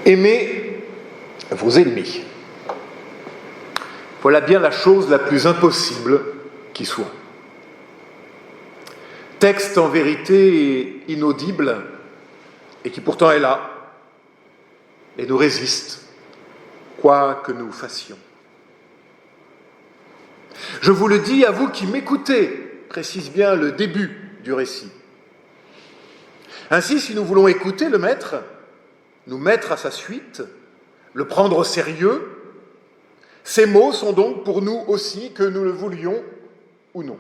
Aimez vos ennemis. Voilà bien la chose la plus impossible qui soit. Texte en vérité inaudible et qui pourtant est là et nous résiste, quoi que nous fassions. Je vous le dis à vous qui m'écoutez, précise bien le début du récit. Ainsi, si nous voulons écouter le Maître, nous mettre à sa suite, le prendre au sérieux, ces mots sont donc pour nous aussi, que nous le voulions ou non.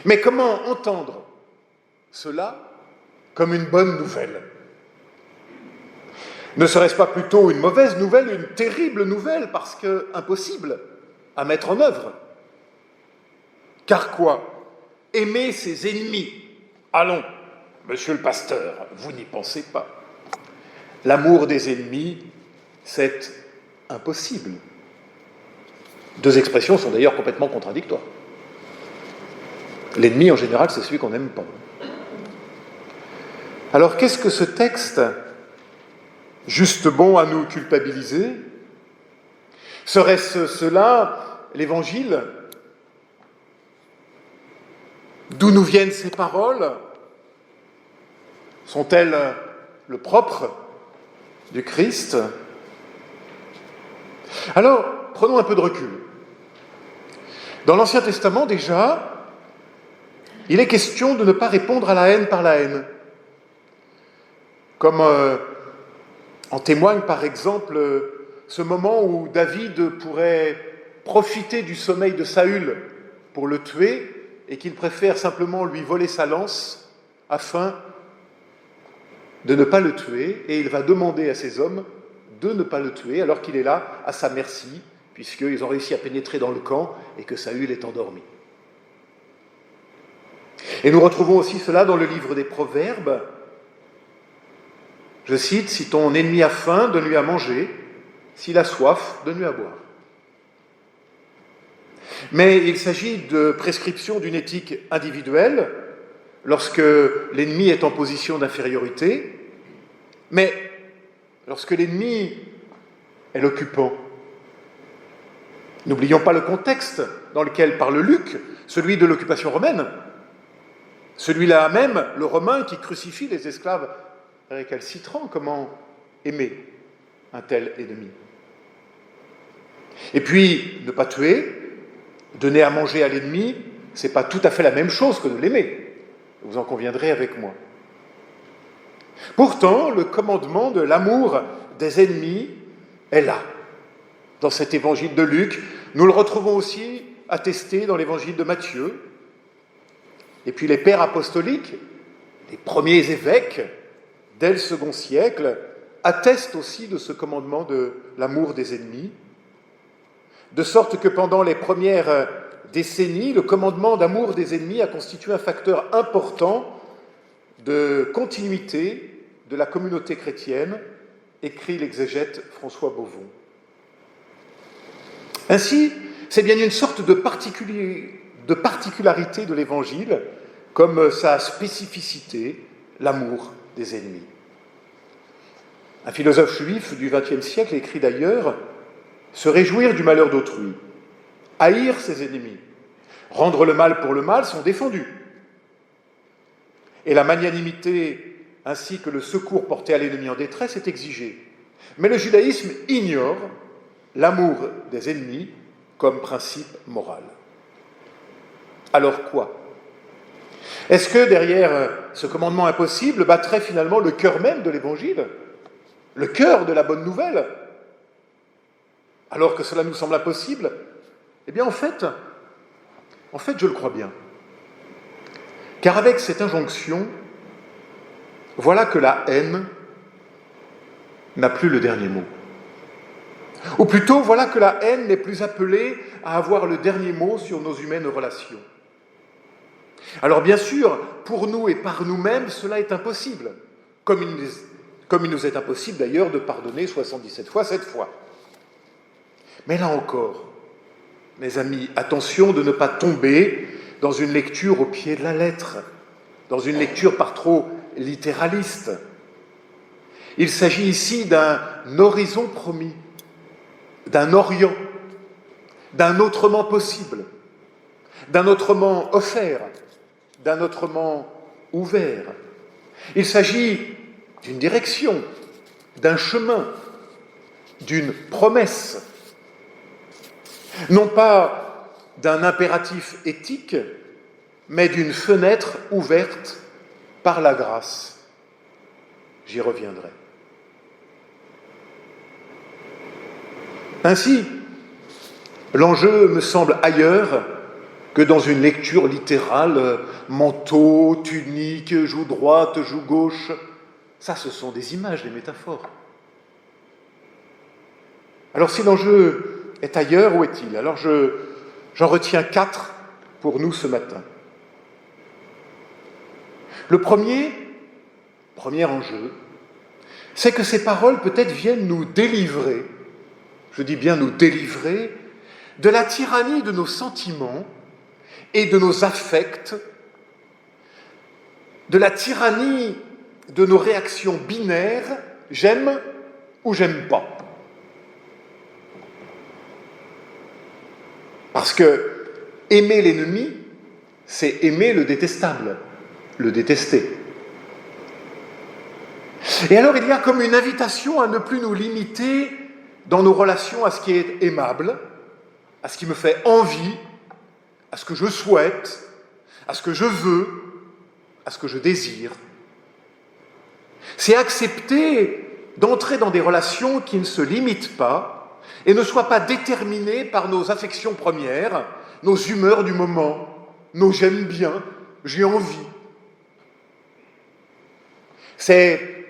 Mais comment entendre cela comme une bonne nouvelle ? Ne serait-ce pas plutôt une mauvaise nouvelle, une terrible nouvelle, parce que impossible à mettre en œuvre ? Car quoi ? Aimer ses ennemis. Allons, monsieur le pasteur, vous n'y pensez pas. L'amour des ennemis, c'est impossible. Deux expressions sont d'ailleurs complètement contradictoires. L'ennemi, en général, c'est celui qu'on n'aime pas. Alors, qu'est-ce que ce texte, juste bon à nous culpabiliser ? Serait-ce cela, l'Évangile ? D'où nous viennent ces paroles ? Sont-elles le propre du Christ ? Alors, prenons un peu de recul. Dans l'Ancien Testament, déjà, il est question de ne pas répondre à la haine par la haine. Comme en témoigne, par exemple, ce moment où David pourrait profiter du sommeil de Saül pour le tuer et qu'il préfère simplement lui voler sa lance afin de ne pas le tuer, et il va demander à ses hommes de ne pas le tuer alors qu'il est là à sa merci, puisqu'ils ont réussi à pénétrer dans le camp et que Saül est endormi. Et nous retrouvons aussi cela dans le livre des Proverbes. Je cite, « Si ton ennemi a faim, donne-lui à manger, s'il a soif, donne-lui à boire. » Mais il s'agit de prescription d'une éthique individuelle, lorsque l'ennemi est en position d'infériorité, mais lorsque l'ennemi est l'occupant. N'oublions pas le contexte dans lequel parle Luc, celui de l'occupation romaine. Celui-là même, le Romain qui crucifie les esclaves récalcitrants, comment aimer un tel ennemi ? Et puis, ne pas tuer, donner à manger à l'ennemi, c'est pas tout à fait la même chose que de l'aimer. Vous en conviendrez avec moi. Pourtant, le commandement de l'amour des ennemis est là, dans cet évangile de Luc. Nous le retrouvons aussi attesté dans l'évangile de Matthieu. Et puis les pères apostoliques, les premiers évêques, dès le second siècle, attestent aussi de ce commandement de l'amour des ennemis. De sorte que pendant les premières décennies, le commandement d'amour des ennemis a constitué un facteur important de continuité de la communauté chrétienne, écrit l'exégète François Beauvon. Ainsi, c'est bien une sorte de particularité de l'Évangile, comme sa spécificité, l'amour des ennemis. Un philosophe juif du XXe siècle écrit d'ailleurs « Se réjouir du malheur d'autrui, haïr ses ennemis, rendre le mal pour le mal sont défendus. Et la magnanimité ainsi que le secours porté à l'ennemi en détresse est exigé. Mais le judaïsme ignore l'amour des ennemis comme principe moral. Alors quoi ? Est-ce que derrière ce commandement impossible battrait finalement le cœur même de l'Évangile, le cœur de la bonne nouvelle ? Alors que cela nous semble impossible ? Eh bien en fait, je le crois bien. Car avec cette injonction, voilà que la haine n'a plus le dernier mot. Ou plutôt, voilà que la haine n'est plus appelée à avoir le dernier mot sur nos humaines relations. Alors bien sûr, pour nous et par nous-mêmes, cela est impossible, comme il nous est impossible d'ailleurs de pardonner 77 fois 7 fois. Mais là encore, mes amis, attention de ne pas tomber dans une lecture au pied de la lettre, dans une lecture par trop littéraliste. Il s'agit ici d'un horizon promis, d'un Orient, d'un autrement possible, d'un autrement offert, d'un autrement ouvert. Il s'agit d'une direction, d'un chemin, d'une promesse, non pas d'un impératif éthique, mais d'une fenêtre ouverte par la grâce. J'y reviendrai. Ainsi, l'enjeu me semble ailleurs que dans une lecture littérale, manteau, tunique, joue droite, joue gauche. Ça, ce sont des images, des métaphores. Alors si l'enjeu est ailleurs, où est-il? Alors j'en retiens 4 pour nous ce matin. Le premier enjeu, c'est que ces paroles peut-être viennent nous délivrer, je dis bien nous délivrer, de la tyrannie de nos sentiments et de nos affects, de la tyrannie de nos réactions binaires, j'aime ou j'aime pas. Parce que aimer l'ennemi, c'est aimer le détestable, le détester. Et alors il y a comme une invitation à ne plus nous limiter dans nos relations à ce qui est aimable, à ce qui me fait envie, à ce que je souhaite, à ce que je veux, à ce que je désire. C'est accepter d'entrer dans des relations qui ne se limitent pas et ne soient pas déterminées par nos affections premières, nos humeurs du moment, nos j'aime bien, j'ai envie. C'est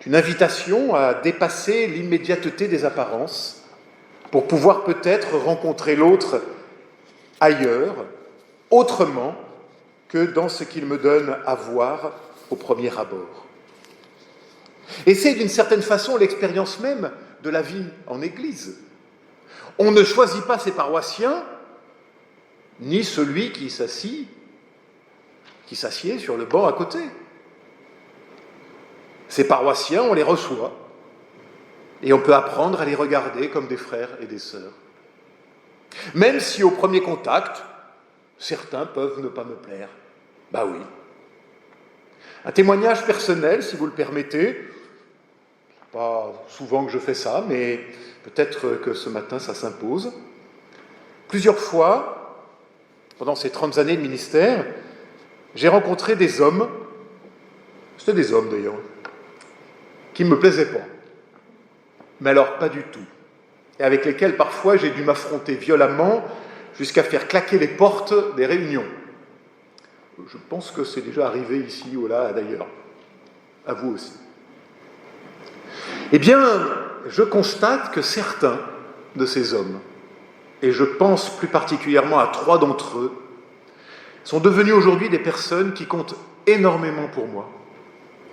une invitation à dépasser l'immédiateté des apparences pour pouvoir peut-être rencontrer l'autre ailleurs, autrement que dans ce qu'il me donne à voir au premier abord. Et c'est d'une certaine façon l'expérience même de la vie en Église. On ne choisit pas ses paroissiens, ni celui qui s'assied sur le banc à côté. Ces paroissiens, on les reçoit, et on peut apprendre à les regarder comme des frères et des sœurs. Même si au premier contact, certains peuvent ne pas me plaire. Bah oui. Un témoignage personnel, si vous le permettez. Pas souvent que je fais ça, mais peut-être que ce matin ça s'impose. Plusieurs fois, pendant ces 30 années de ministère, j'ai rencontré des hommes, c'était des hommes d'ailleurs, qui ne me plaisaient pas. Mais alors pas du tout. Et avec lesquels parfois j'ai dû m'affronter violemment jusqu'à faire claquer les portes des réunions. Je pense que c'est déjà arrivé ici ou là d'ailleurs. À vous aussi. Eh bien, je constate que certains de ces hommes, et je pense plus particulièrement à 3 d'entre eux, sont devenus aujourd'hui des personnes qui comptent énormément pour moi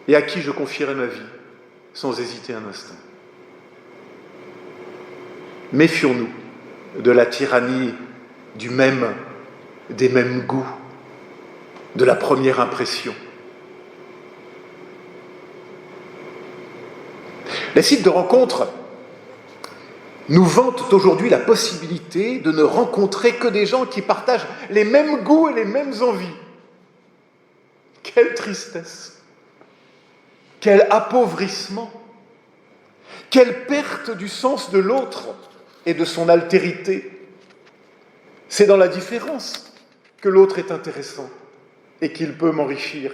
et à qui je confierai ma vie sans hésiter un instant. Méfions-nous de la tyrannie du même, des mêmes goûts, de la première impression. Les sites de rencontres nous vantent aujourd'hui la possibilité de ne rencontrer que des gens qui partagent les mêmes goûts et les mêmes envies. Quelle tristesse! Quel appauvrissement! Quelle perte du sens de l'autre et de son altérité! C'est dans la différence que l'autre est intéressant et qu'il peut m'enrichir.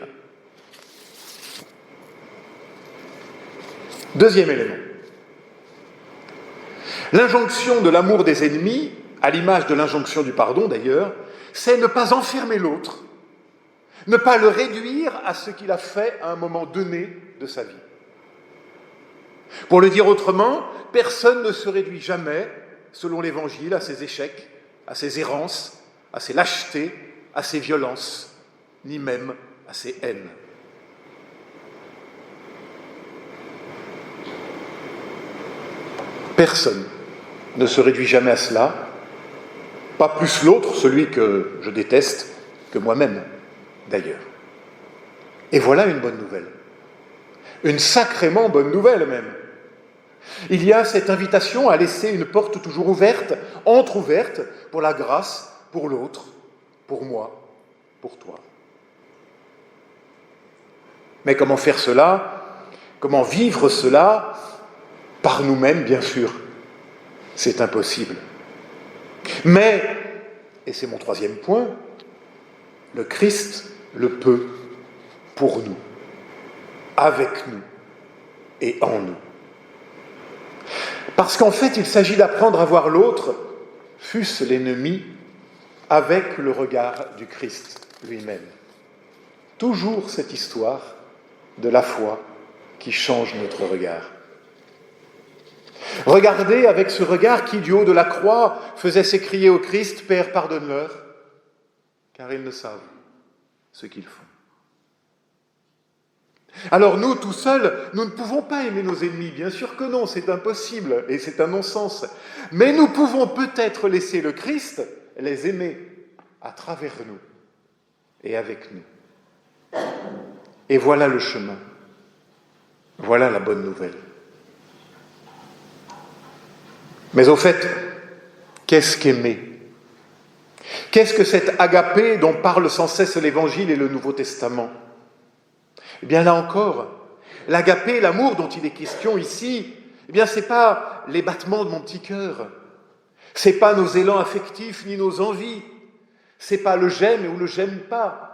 Deuxième élément. L'injonction de l'amour des ennemis, à l'image de l'injonction du pardon d'ailleurs, c'est ne pas enfermer l'autre, ne pas le réduire à ce qu'il a fait à un moment donné de sa vie. Pour le dire autrement, personne ne se réduit jamais, selon l'Évangile, à ses échecs, à ses errances, à ses lâchetés, à ses violences, ni même à ses haines. Personne ne se réduit jamais à cela, pas plus l'autre, celui que je déteste, que moi-même, d'ailleurs. Et voilà une bonne nouvelle. Une sacrément bonne nouvelle même. Il y a cette invitation à laisser une porte toujours ouverte, entr'ouverte, pour la grâce, pour l'autre, pour moi, pour toi. Mais comment faire cela? Comment vivre cela? Par nous-mêmes, bien sûr. C'est impossible. Mais, et c'est mon troisième point, le Christ le peut pour nous, avec nous et en nous. Parce qu'en fait, il s'agit d'apprendre à voir l'autre, fût-ce l'ennemi, avec le regard du Christ lui-même. Toujours cette histoire de la foi qui change notre regard. Regardez avec ce regard qui, du haut de la croix, faisait s'écrier au Christ « Père, pardonne-leur, car ils ne savent ce qu'ils font. » Alors nous, tout seuls, nous ne pouvons pas aimer nos ennemis, bien sûr que non, c'est impossible et c'est un non-sens. Mais nous pouvons peut-être laisser le Christ les aimer à travers nous et avec nous. Et voilà le chemin, voilà la bonne nouvelle. Mais au fait, qu'est-ce qu'aimer? Qu'est-ce que cet agapé dont parle sans cesse l'Évangile et le Nouveau Testament? Eh bien là encore, l'agapé, l'amour dont il est question ici, eh bien c'est pas les battements de mon petit cœur, c'est pas nos élans affectifs ni nos envies, c'est pas le j'aime ou le j'aime pas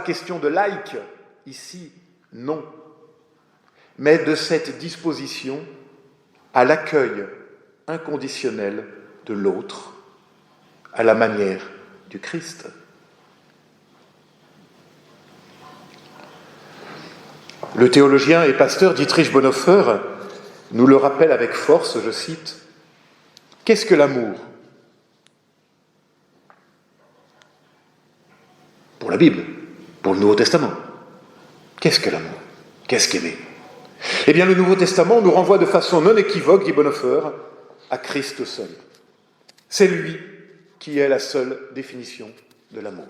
question de like ici, non, mais de cette disposition à l'accueil inconditionnel de l'autre, à la manière du Christ. Le théologien et pasteur Dietrich Bonhoeffer nous le rappelle avec force, je cite, « Qu'est-ce que l'amour ?» Pour la Bible, pour le Nouveau Testament. Qu'est-ce que l'amour? Qu'est-ce qu'aimer? Eh bien, le Nouveau Testament nous renvoie de façon non équivoque, dit Bonhoeffer, à Christ seul. C'est lui qui est la seule définition de l'amour.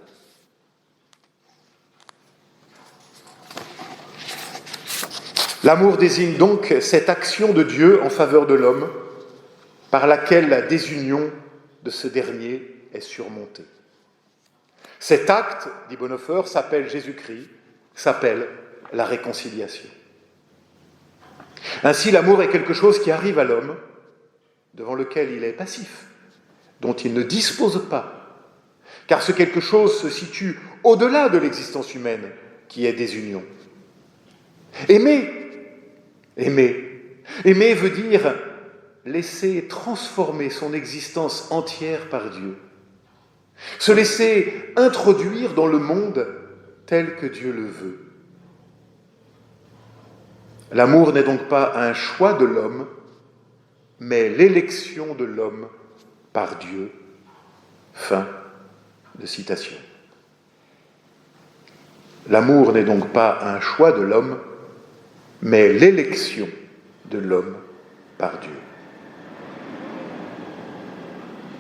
L'amour désigne donc cette action de Dieu en faveur de l'homme par laquelle la désunion de ce dernier est surmontée. Cet acte, dit Bonhoeffer, s'appelle Jésus-Christ, s'appelle la réconciliation. Ainsi, l'amour est quelque chose qui arrive à l'homme, devant lequel il est passif, dont il ne dispose pas, car ce quelque chose se situe au-delà de l'existence humaine, qui est désunion. Aimer veut dire laisser transformer son existence entière par Dieu, se laisser introduire dans le monde tel que Dieu le veut. L'amour n'est donc pas un choix de l'homme, mais l'élection de l'homme par Dieu. Fin de citation. L'amour n'est donc pas un choix de l'homme, mais l'élection de l'homme par Dieu.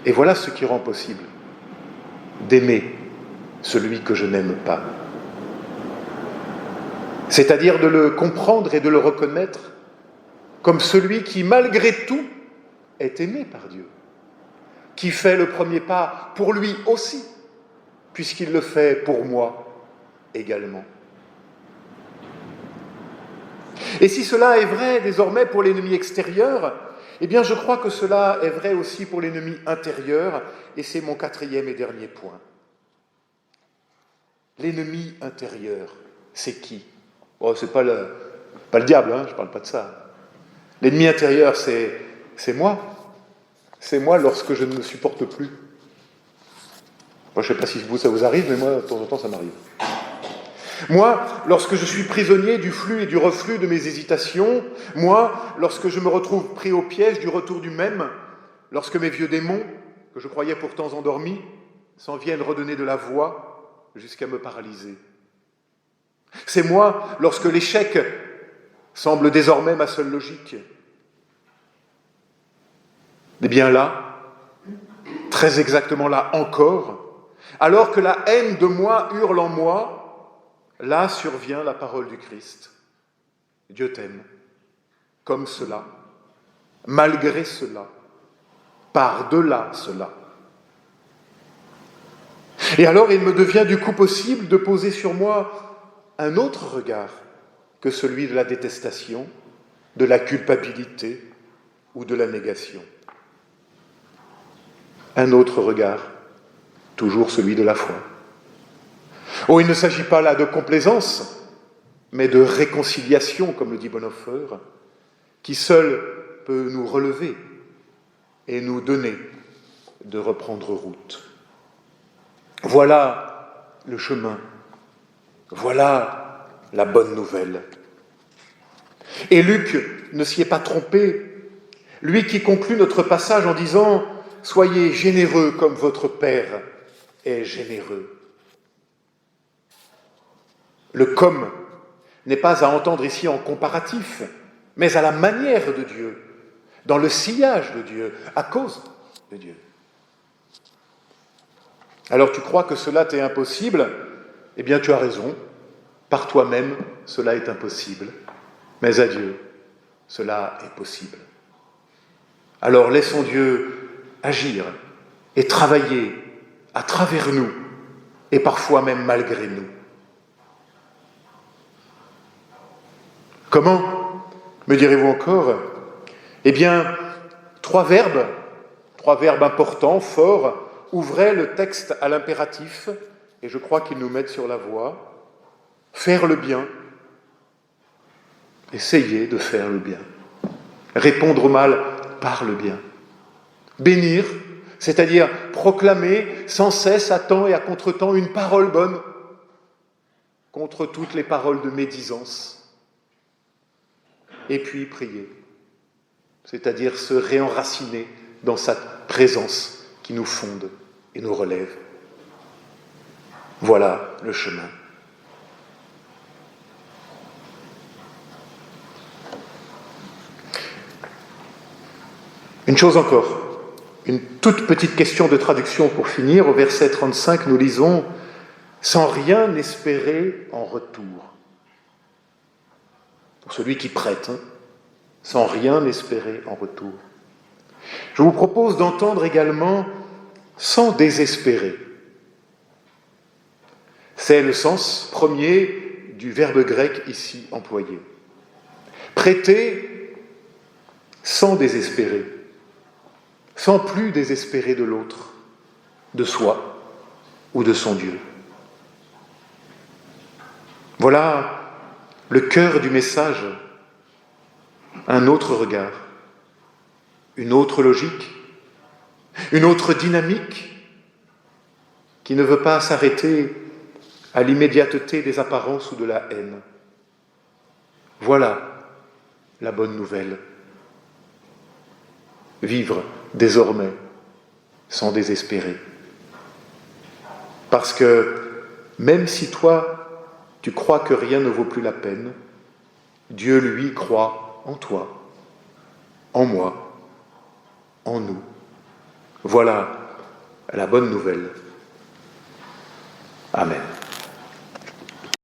Et voilà ce qui rend possible d'aimer celui que je n'aime pas. C'est-à-dire de le comprendre et de le reconnaître comme celui qui, malgré tout, est aimé par Dieu, qui fait le premier pas pour lui aussi, puisqu'il le fait pour moi également. Et si cela est vrai désormais pour l'ennemi extérieur, eh bien je crois que cela est vrai aussi pour l'ennemi intérieur, et c'est mon quatrième et dernier point. L'ennemi intérieur, c'est qui? Oh, c'est pas le diable, je ne parle pas de ça. L'ennemi intérieur, c'est moi. C'est moi lorsque je ne me supporte plus. Moi, je ne sais pas si vous, ça vous arrive, mais moi, de temps en temps, ça m'arrive. Moi, lorsque je suis prisonnier du flux et du reflux de mes hésitations, moi, lorsque je me retrouve pris au piège du retour du même, lorsque mes vieux démons, que je croyais pourtant endormis, s'en viennent redonner de la voix jusqu'à me paralyser. C'est moi, lorsque l'échec semble désormais ma seule logique. Eh bien là, très exactement là encore, alors que la haine de moi hurle en moi, là survient la parole du Christ. Dieu t'aime comme cela, malgré cela, par-delà cela. Et alors il me devient du coup possible de poser sur moi un autre regard que celui de la détestation, de la culpabilité ou de la négation. Un autre regard, toujours celui de la foi. Oh, il ne s'agit pas là de complaisance, mais de réconciliation, comme le dit Bonhoeffer, qui seul peut nous relever et nous donner de reprendre route. Voilà le chemin, voilà la bonne nouvelle. Et Luc ne s'y est pas trompé, lui qui conclut notre passage en disant « Soyez généreux comme votre Père est généreux ». Le « comme » n'est pas à entendre ici en comparatif, mais à la manière de Dieu, dans le sillage de Dieu, à cause de Dieu. Alors tu crois que cela t'est impossible ? Eh bien tu as raison, par toi-même cela est impossible, mais à Dieu cela est possible. Alors laissons Dieu agir et travailler à travers nous, et parfois même malgré nous. Comment, me direz-vous encore ? Eh bien, trois verbes importants, forts, ouvraient le texte à l'impératif, et je crois qu'ils nous mettent sur la voie. Faire le bien, essayer de faire le bien. Répondre au mal par le bien. Bénir, c'est-à-dire proclamer sans cesse, à temps et à contre-temps, une parole bonne contre toutes les paroles de médisance. Et puis prier, c'est-à-dire se réenraciner dans sa présence qui nous fonde et nous relève. Voilà le chemin. Une chose encore, une toute petite question de traduction pour finir. Au verset 35, nous lisons « sans rien espérer en retour ». Pour celui qui prête, sans rien espérer en retour. Je vous propose d'entendre également « sans désespérer ». C'est le sens premier du verbe grec ici employé. Prêter sans désespérer, sans plus désespérer de l'autre, de soi ou de son Dieu. Voilà le cœur du message, un autre regard, une autre logique, une autre dynamique qui ne veut pas s'arrêter à l'immédiateté des apparences ou de la haine. Voilà la bonne nouvelle. Vivre désormais sans désespérer. Parce que même si toi, tu crois que rien ne vaut plus la peine, Dieu, lui, croit en toi, en moi, en nous. Voilà la bonne nouvelle. Amen.